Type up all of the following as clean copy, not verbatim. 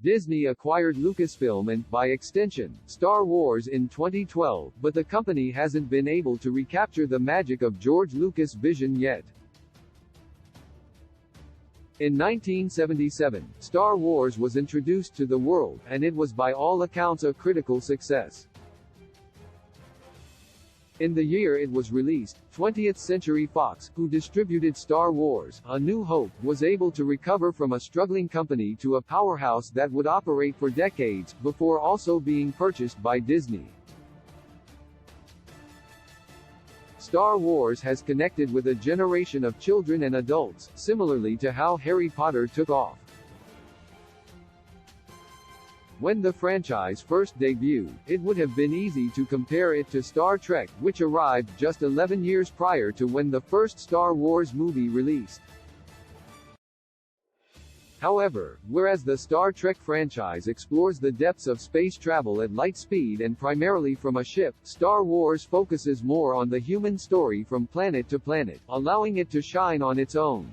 Disney acquired Lucasfilm and, by extension, Star Wars in 2012, but the company hasn't been able to recapture the magic of George Lucas' vision yet. In 1977, Star Wars was introduced to the world, and it was by all accounts a critical success. In the year it was released, 20th Century Fox, who distributed Star Wars: A New Hope, was able to recover from a struggling company to a powerhouse that would operate for decades, before also being purchased by Disney. Star Wars has connected with a generation of children and adults, similarly to how Harry Potter took off. When the franchise first debuted, it would have been easy to compare it to Star Trek, which arrived just 11 years prior to when the first Star Wars movie released. However, whereas the Star Trek franchise explores the depths of space travel at light speed and primarily from a ship, Star Wars focuses more on the human story from planet to planet, allowing it to shine on its own.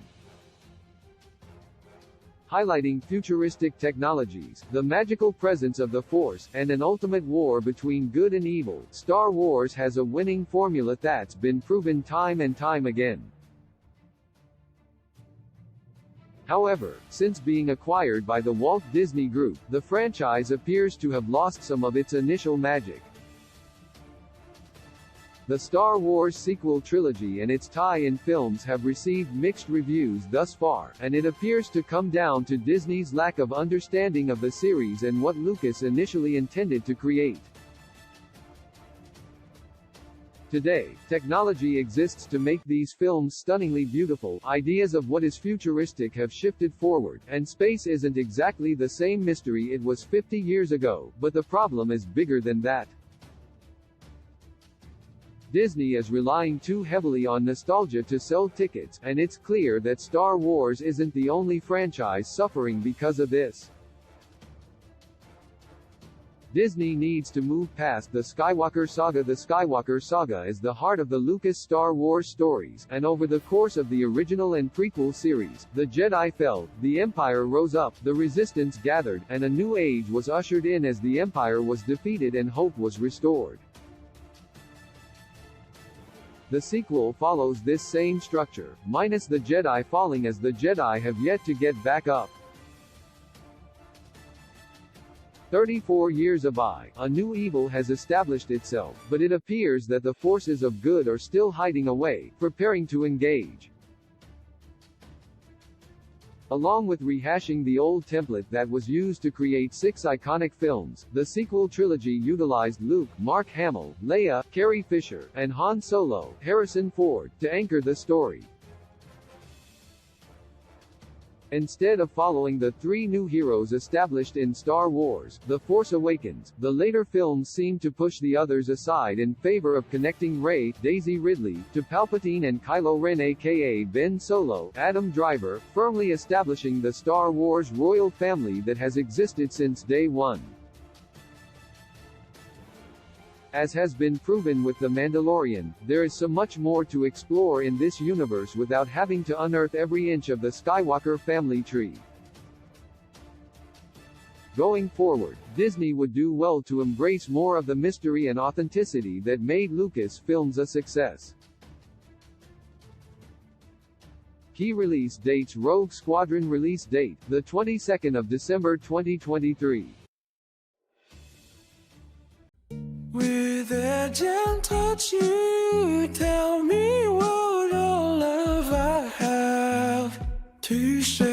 Highlighting futuristic technologies, the magical presence of the Force, and an ultimate war between good and evil, Star Wars has a winning formula that's been proven time and time again. However, since being acquired by the Walt Disney Group, the franchise appears to have lost some of its initial magic. The Star Wars sequel trilogy and its tie-in films have received mixed reviews thus far, and it appears to come down to Disney's lack of understanding of the series and what Lucas initially intended to create. Today, technology exists to make these films stunningly beautiful, ideas of what is futuristic have shifted forward, and space isn't exactly the same mystery it was 50 years ago, but the problem is bigger than that. Disney is relying too heavily on nostalgia to sell tickets, and it's clear that Star Wars isn't the only franchise suffering because of this. Disney needs to move past the Skywalker saga. The Skywalker saga is the heart of the Lucas Star Wars stories, and over the course of the original and prequel series, the Jedi fell, the Empire rose up, the Resistance gathered, and a new age was ushered in as the Empire was defeated and hope was restored. The sequel follows this same structure, minus the Jedi falling, as the Jedi have yet to get back up. 34 years by, a new evil has established itself, but it appears that the forces of good are still hiding away, preparing to engage. Along with rehashing the old template that was used to create 6 iconic films, the sequel trilogy utilized Luke, Mark Hamill, Leia, Carrie Fisher, and Han Solo, Harrison Ford, to anchor the story. Instead of following the 3 new heroes established in Star Wars: The Force Awakens, the later films seem to push the others aside in favor of connecting Rey, Daisy Ridley, to Palpatine and Kylo Ren aka Ben Solo, Adam Driver, firmly establishing the Star Wars royal family that has existed since day one. As has been proven with The Mandalorian, there is so much more to explore in this universe without having to unearth every inch of the Skywalker family tree. Going forward, Disney would do well to embrace more of the mystery and authenticity that made Lucas films a success. Key release dates: Rogue Squadron release date, the 22nd of December 2023. With a gentle touch, you tell me what all love I have to say.